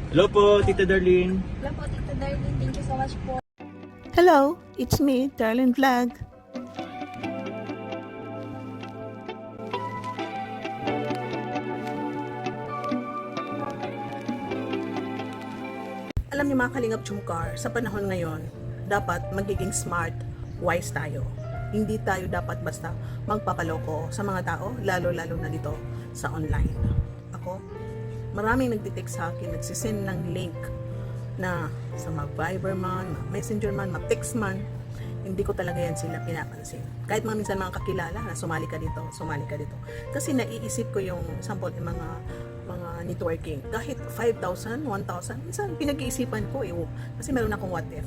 Hello po, Tita Darlene. Hello po, Tita Darlene. Thank you so much po. Hello, it's me, Darlene Vlog. Alam niyo mga Kalingap Chumkar, sa panahon ngayon, dapat magiging smart, wise tayo. Hindi tayo dapat basta magpapaloko sa mga tao, lalo-lalo na dito sa online. Ako, maraming nagtitext sa akin, nagsisend ng link na sa mag-Viber man, Messenger man, mag-text man, hindi ko talaga yan sila pinapansin. Kahit mga minsan mga kakilala na sumali ka dito. Kasi naiisip ko yung sample ng mga networking. Kahit 5,000, 1,000, minsan pinag-iisipan ko kasi meron akong what if.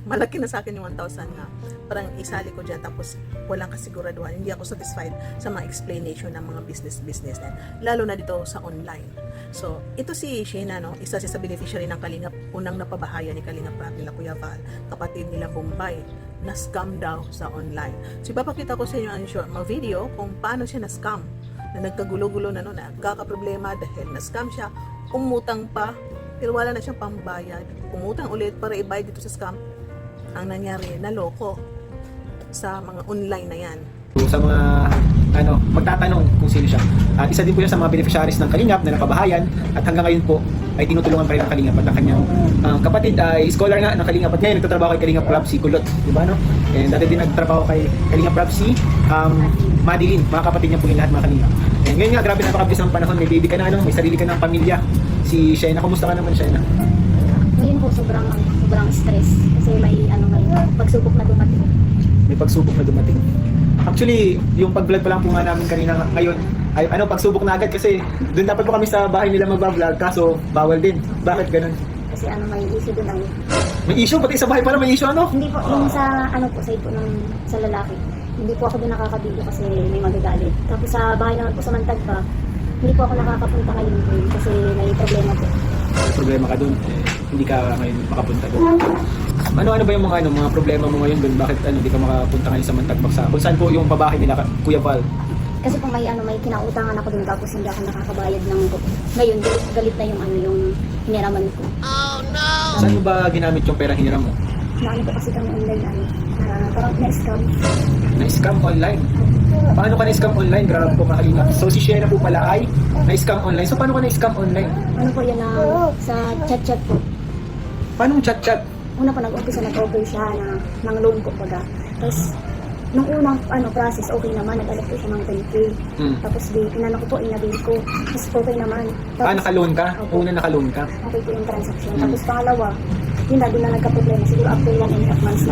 Malaki na sa akin yung 1,000 nga. Parang isali ko dyan tapos walang kasiguraduhan. Hindi ako satisfied sa mga explanation ng mga business na. Lalo na dito sa online. So, ito si Sheena, isa siya sa beneficiary ng Kalingap, unang napabahaya ni Kalingap Rap nila Kuya Val, kapatid nila Bombay, na scam daw sa online. So, ipapakita ko sa inyo ang short mga video kung paano siya na-scam, na nagkagulo-gulo na nagkakaproblema dahil na-scam siya, umutang pa, pero wala na siyang pambayad. Umutang ulit para ibayad dito sa scam. Ang nangyari, naloko sa mga online na yan. Sa mga magtatanong kung sino siya. Isa din po yan sa mga beneficiaries ng Kalingap na napabahayan at hanggang ngayon po ay tinutulungan pa rin ng Kalingap at ang kanyang kapatid ay scholar nga ng Kalingap at ngayon nagtatrabaho kay Kalingap Rap si Kulot, di ba no? And dati din nagtatrabaho kay Kalingap Rap si Madeline, mga kapatid niya po yung lahat mga Kalingap. And ngayon nga, grabe napakabilis ng panahon, may baby ka na, may sarili ka ng pamilya. Si Sheena, kumusta ka naman Sheena? Ngayon po sobrang stress kasi may pagsubok na dumating. May pagsubok na dumating. Actually, yung pag-vlog pa lang po nga namin kanina ngayon ay pagsubok na agad kasi doon dapat po kami sa bahay nila mag-vlog kaso bawal din. Bakit ganun? Kasi may issue doon ang... May issue? Pati sa bahay pala may issue Hindi po, yung sa side po sa lalaki. Hindi po ako doon nakakabilo kasi may magagalit. Tapos sa bahay naman po sa Mantagpa, hindi po ako nakakapunta ngayon po kasi may problema po. May problema ka doon. Hindi ka ngayon makapunta doon. Ano ba yung mga problema mo ngayon doon? Bakit hindi ka makapunta ngayon sa Mantagpa? Kung saan po yung pabahay nila Kuya Val? Kasi po may kinautangan ako doon tapos hindi ako nakakabayad ng ngayon galit na yung hiniraman ko. Oh no! Saan mo ba ginamit yung pera hiniram mo? Po kasi kami online parang na-scam. Na-scam online? Paano ka na-scam online? Grabe po kakalina. So si Sheena po pala ay na-scam online. So paano ka na-scam online? Ano po yan sa chat po. Paano chat-chat? Una po nag-offer siya ng loan ko baga. Tapos nung unang process okay naman, nag-alok po siya ng 10K. Tapos ko po, inabil ko. Tapos okay naman. Tapos, naka-loan ka? Okay. Una naka-loan ka? Okay po yung transaction. Tapos pangalawa, yun na nagka-problema. Siguro after 1.5 months,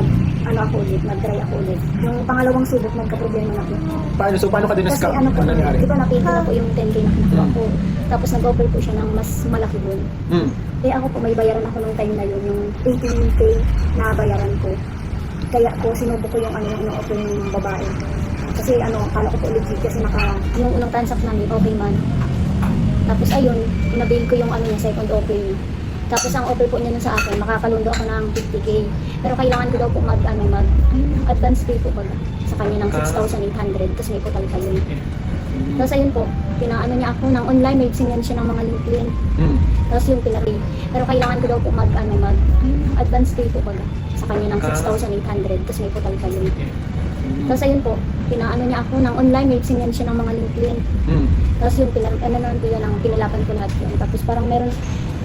nag-dry ako ulit. Yung pangalawang subok, nagka-problema na po. Paano ka din Kasi na-scam? ano po, nangyari? di ba napay ko na po yung 10K na kinuha ko. Tapos nag-offer po siya ng mas malaki doon. Kaya ako po, may bayaran ako nung time na yun, yung 18K na bayaran ko. Kaya ko sinubok ko yung offer ng babae. Kasi akala ko po legit kasi yung unang transact namin, okay man. Tapos ayun, inabail ko yung second offer niya. Tapos ang offer po niya nun sa akin, makakalundo ako ng 50K. Pero kailangan ko daw po mag-advance pay po baga sa kanya ng 6,800 kasi may total pa yun. Tapos ayun po, pinaano niya ako ng online, may sinend siya ng mga LinkedIn. Tapos yung pinapay. Pero kailangan ko daw po mag-advance pay po baga sa kanya ng 6,800 kasi may total pa yun. Tapos ayun po, pinaano niya ako ng online, may sinend siya ng mga LinkedIn. Tapos yung pinalapan ko lahat yun. Tapos parang meron,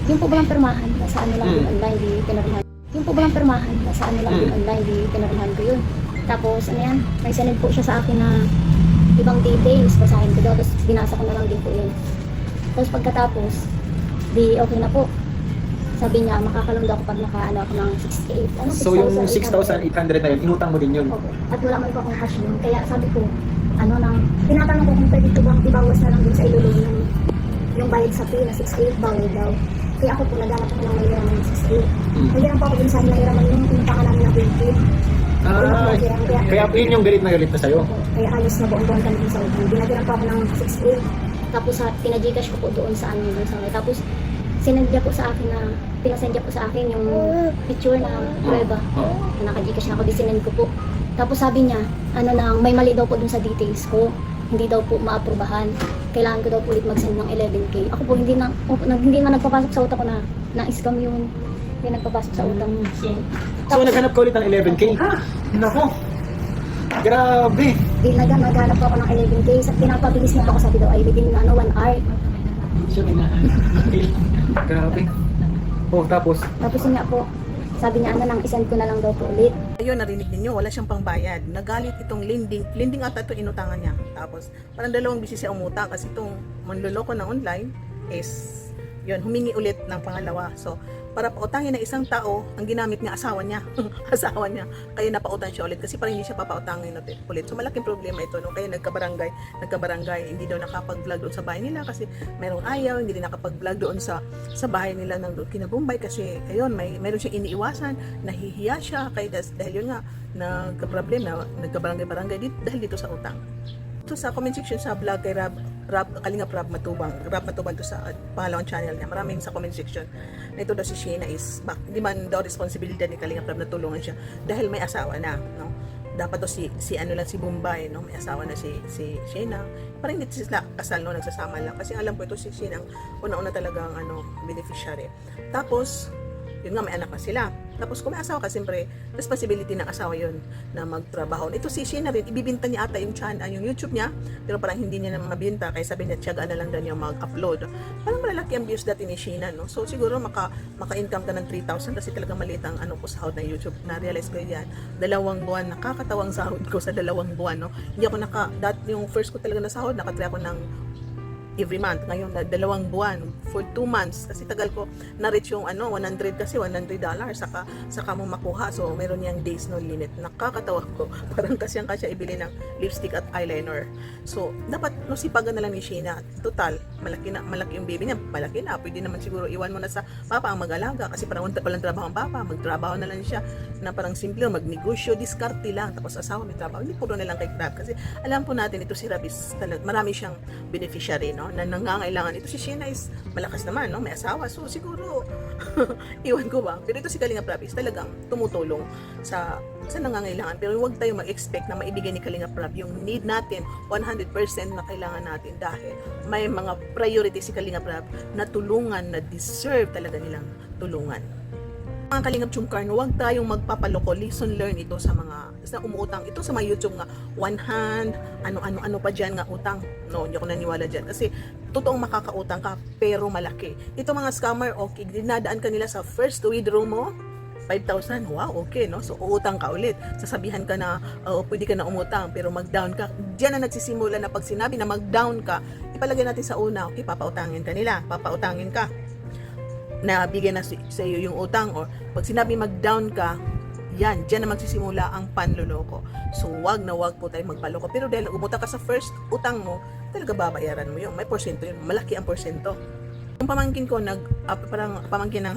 yung po balang permahan, sa lang yung online, di pinarmahan. Yung po balang permahan, sa lang yung online, di pinarmahan ko yun. Tapos may sinend po siya sa akin na ibang details, basahin ko daw, tapos binasa ko na lang din po yun. Tapos pagkatapos, di okay na po. Sabi niya, makakalundo ako pag ako ng 6,800. So yung 6,800 na yun, inutang mo din yun? Opo. At wala man po akong cash yun. Kaya sabi ko, tinatanong ko kung pwede ko bang ibawas na lang din sa ilulong yung bayad sa pay na 6,800 bawal daw. Kaya ako po naghanap ako ng mayroon ng 6,800. Naghanap po ako din sa mayroon yung pinuntakan namin ng 20. Kaya yun yung galit na sa'yo? Kaya halos na buong-buong kami sa utang. Binagyan po ako ng 6,800. Tapos pinag-gcash ko po doon sa Tapos sinendya po sa akin pinasendya po sa akin yung picture na prueba na naka-gcash na ako, sinend ko po. Tapos sabi niya, may mali daw po dun sa details ko, hindi daw po maaprubahan. kailangan ko daw po ulit mag-send ng 11K. Ako po hindi nga nagpapasok sa utak ko na na-scam yun. Hindi nagpapasok sa utak. So naghanap ka ulit ng 11K? Nako. Grabe. Di naghanap po ako ng 11K. Pinapabilis niya ako, sabi daw ay within 1 hour. Grabe. Oh, tapos? Tapos yun nga po, sabi niya nang isend ko na lang daw po ulit. Ayun, narinig ninyo, wala siyang pangbayad. Nagalit itong lending ata ito inutangan niya. Tapos, parang dalawang bisis siya umutang kasi itong manloloko na online is, yun, humingi ulit ng pangalawa. So, para pautangin ng isang tao, ang ginamit niya asawa niya. Asawa niya. Kaya napautang siya ulit kasi parang hindi siya papautangin ulit. So, malaking problema ito. No? Kaya nagkabarangay, hindi daw nakapag-vlog doon sa bahay nila kasi mayroong ayaw, hindi din nakapag-vlog doon sa bahay nila ng kinabumbay kasi, ayun, mayroon siyang iniiwasan, nahihiya siya, kaya dahil yun nga, nagka-problema, nagkabarangay-barangay dahil dito sa utang. So sa comment section sa vlog kay Kalingap Rab Matubang to sa pangalawang channel niya. Maraming sa comment section na ito daw si Sheena is hindi man daw responsibilidad ni Kalingap Rab na tulungan siya dahil may asawa na, no? Dapat to si Bombay, no? May asawa na si Sheena. Parang hindi sila kasal, no? Nagsasama lang kasi alam ko ito si Sheena ang una-una talagang beneficiary. Tapos yun nga, may anak na sila. Tapos kung may asawa ka, siyempre, responsibility ng asawa yun na magtrabaho. Ito si Sheena rin, ibibinta niya ata yung YouTube niya, pero parang hindi niya na mabinta, kaya sabi niya, tiyagaan na lang daw niya mag-upload. Parang malalaki ang views dati ni Sheena, no? So siguro maka-income ka ng 3,000 kasi talaga maliit ang ko sahod ng YouTube. Na-realize ko yan. 2 buwan, nakakatawang sahod ko sa 2 buwan, no? Hindi ako yung first ko talaga na sahod, nakatry ako ng every month. Ngayon, 2 buwan for 2 months. Kasi tagal ko na-reach yung $100 kasi $100 saka mo makuha. So, meron niyang days no limit. Nakakatawa ko. Parang kasi ang kasya ibili ng lipstick at eyeliner. So, dapat sipagan na lang ni Sheena. Total, malaki yung baby niya. Malaki na. Pwede naman siguro iwan mo na sa papa ang mag-alaga. Kasi parang walang trabaho ang papa. Magtrabaho na lang siya na parang simple, magnegosyo, diskarte lang. Tapos asawa may trabaho. Hindi puro na lang kay Rab. Kasi alam po natin, ito si Rab is marami siyang beneficiary, no? Na nangangailangan. Ito si Sheena is malakas naman, no? May asawa. So, siguro, iwan ko ba? Pero ito si Kalingap Rab is talagang tumutulong sa nangangailangan. Pero huwag tayo mag-expect na maibigay ni Kalingap Rab yung need natin 100% na kailangan natin dahil may mga priority si Kalingap Rab na tulungan, na deserve talaga nilang tulungan. Mga Kalingap Chumkar, huwag tayong magpapaloko. Lesson learn ito sa umuutang. Ito sa mga YouTube nga, one hand, ano pa dyan nga utang. No, hindi ako naniwala dyan. Kasi, totoong makakautang ka, pero malaki. Ito mga scammer, okay, dinadaan ka nila sa first withdraw mo, 5,000, wow, okay, no? So, uutang ka ulit. Sasabihan ka na, pwede ka na umutang, pero mag-down ka. Diyan na nagsisimula na pag sinabi na mag-down ka, ipalagay natin sa una, okay, papautangin ka. Na bigyan na sa iyo yung utang, or pag sinabi mag-down ka, yan, dyan na magsisimula ang panloloko. So, wag po tayo magpaloko. Pero dahil umutang ka sa first utang mo, talaga babayaran mo yun. May porsyento yun. Malaki ang porsyento. Yung pamangkin ko, parang pamangkin ng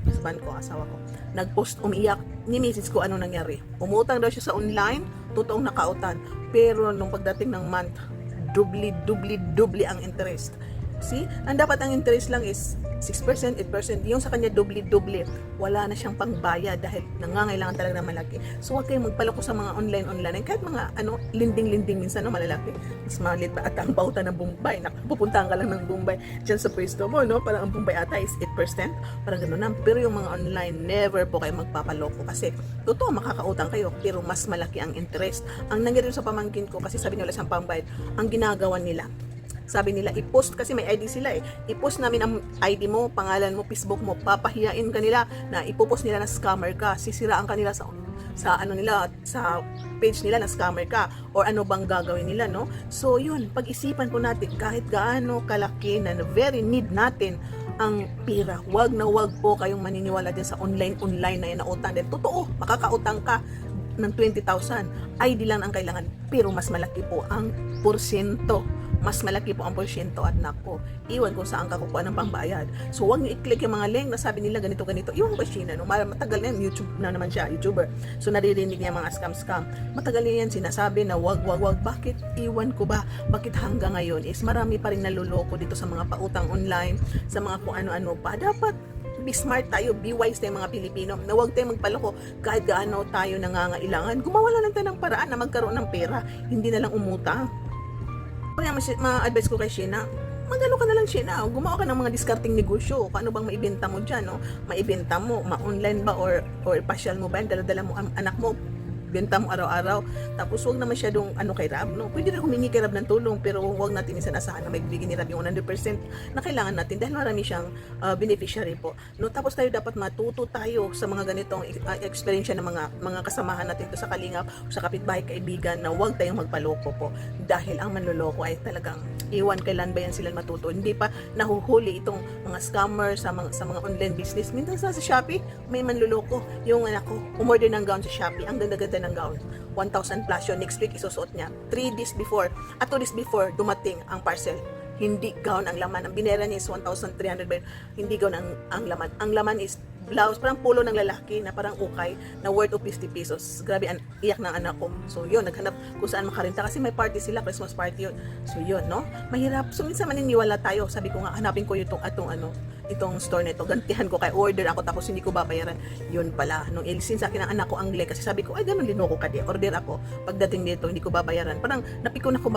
husband ko, asawa ko, nag-post, umiiyak, ni misis ko ano nangyari. Umutang daw siya sa online, totoong nakautan. Pero nung pagdating ng month, dubli ang interest. See? Ang dapat ang interest lang is 6%, 8%. Yung sa kanya doble. Wala na siyang pangbayad dahil nangangailangan talaga ng malaki. So huwag kayong magpaloko sa mga online. Kahit mga linding minsan, malalaki. Mas malit pa at ang pauta ng Bombay. Pupuntahan ka lang ng Bombay dyan sa pwesto mo, no? Parang ang Bombay ata is 8%. Parang gano'n na. Pero yung mga online, never po kayo magpapaloko. Kasi totoo, makakautang kayo. Pero mas malaki ang interest. Ang nangyari sa pamangkin ko, kasi sabi nila sa pambayad, ang ginagawa nila, sabi nila, i-post, kasi may ID sila i-post namin ang ID mo, pangalan mo, Facebook mo, papahiyain ka nila na ipopost nila na scammer ka, sisiraan ka nila sa page nila na scammer ka, or ano bang gagawin nila, no? So yun, pag-isipan po natin, kahit gaano kalaki na very need natin ang pira, wag po kayong maniniwala din sa online na yan na utang. Dahil totoo, makakautang ka ng 20,000, ID lang ang kailangan, pero mas malaki po ang porsyento. Mas malaki po ang porsyento at nako, iwan kung saan ka kukuha ng pangbayad. So huwag niyo i-click yung mga link na sabi nila ganito. Iwan ko Sheena, no? Matagal na yan, YouTube na naman siya, YouTuber. So naririnig niya mga scam. Matagal na yan sinasabi na wag. Bakit iwan ko ba? Bakit hanggang ngayon is marami pa rin naluloko dito sa mga pautang online, sa mga kung ano-ano pa. Dapat be smart tayo, be wise tayo mga Pilipino, na huwag tayo magpaloko kahit gaano tayo nangangailangan. Gumawa lang tayo ng paraan na magkaroon ng pera, hindi na lang umutang. Kaya ma-advise ko kay Sheena, magano ka na lang Sheena, gumawa ka ng mga discarding negosyo. Paano bang maibenta mo dyan, no? Maibenta mo, ma-online ba or pasyal mo ba, dala-dala mo ang anak mo, benta mo araw-araw. Tapos huwag na masyadong kay Rab, no? Pwede rin humingi kay Rab ng tulong, pero huwag natin isanasahan na may bibigyan ni Rab yung 100% na kailangan natin dahil marami siyang beneficiary po, no? Tapos tayo dapat matuto tayo sa mga ganitong experience ng mga kasamahan natin to sa kalingap o sa kapitbahay kaibigan na huwag tayong magpaloko po dahil ang manloloko ay talagang iwan kailan ba yan sila matuto. Hindi pa nahuhuli itong mga scammer sa mga online business. Minsan sa Shopee may manloloko. Yung anak ko umorder ng gown sa Shopee, ang ganda-ganda ng gown, 1,000 plus yun, next week isusuot niya. 3 days before, at 2 days before dumating ang parcel, hindi gown ang laman. Ang binera niya is 1,300 ba, hindi gown ang laman. Ang laman is blouse, parang polo ng lalaki na parang ukay na worth of 50 pesos. Grabe, iyak ng anak ko. So yun, naghanap kung saan makarenta kasi may party sila, Christmas party yun. So yun, no? Mahirap. So minsan maniniwala tayo. Sabi ko nga, hanapin ko itong store na ito. Gantihan ko kay order ako tapos hindi ko babayaran. Yun pala. Nung ilisin sa akin ng anak ko ang link kasi sabi ko, ay ganun linoko ka di. Order ako. Pagdating dito, hindi ko babayaran. Parang napikon ako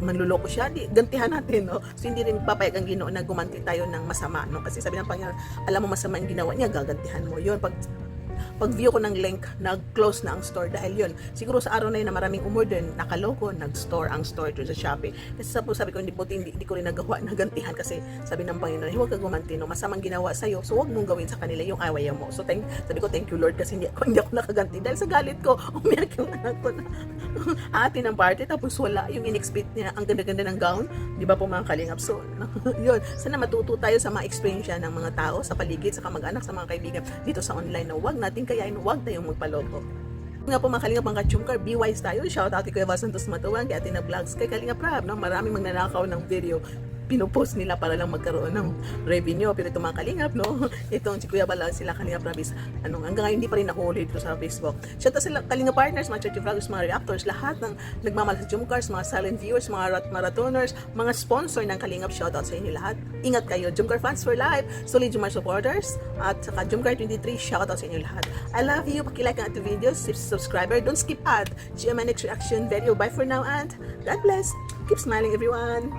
manluloko siya. Di, gantihan natin, no? So hindi rin papayag ang Ginoo na gumanti tayo ng masama, no? Kasi sabi ng Panginoon, alam mo masama ang ginawa niya, gagantihan mo. Yun, pag view ko ng link, nag-close na ang store dahil yun. Siguro sa araw na yun na maraming umorder, nakaloko, nag-store ang store doon sa Shopee. Kasi sabi ko, hindi ko rin nagawa na gantihan kasi sabi ng Panginoon, huwag ka gumanti, no? Masamang ginawa sa'yo, so huwag mong gawin sa kanila yung ayaw mo. So sabi ko, thank you Lord kasi hindi ako nakaganti. Dahil sa galit ko, umiyak yung anak ko na atin ng party, tapos wala yung in-expect niya, ang ganda-ganda ng gown, di ba po mga kalingap? So, yun, sana matuto tayo sa mga experience ng mga tao, sa paligid, sa kamag-anak, sa mga kaibigan, dito sa online na huwag natin kayain, huwag tayong magpaloko. Nga po mga kalingap, mga ka-chumkar, be wise tayo. Shout out kay Kuya Santos Matuwang, kay Atina Vlogs, kay Kalingap Rab, no? Maraming magnanakaw ng video, pinupost nila para lang magkaroon ng revenue. Pero itong mga kalingap, no? Itong si Kuya Bala, sila Kalingap Rabis, hanggang ngayon hindi pa rin nahuli dito sa Facebook. Shout out sila Kalingap partners, mga church vloggers, mga reactors, lahat ng nagmamahal sa Jumcars, mga silent viewers, mga marathoners, mga sponsor ng Kalingap, shout out sa inyo lahat. Ingat kayo, Jumcar fans for life, solid Jumcar supporters, at saka Jumcar 23, shout out sa inyo lahat. I love you, pakilike ang ating videos, subscriber, don't skip ad. GMNX reaction video, bye for now and God bless. Keep smiling everyone.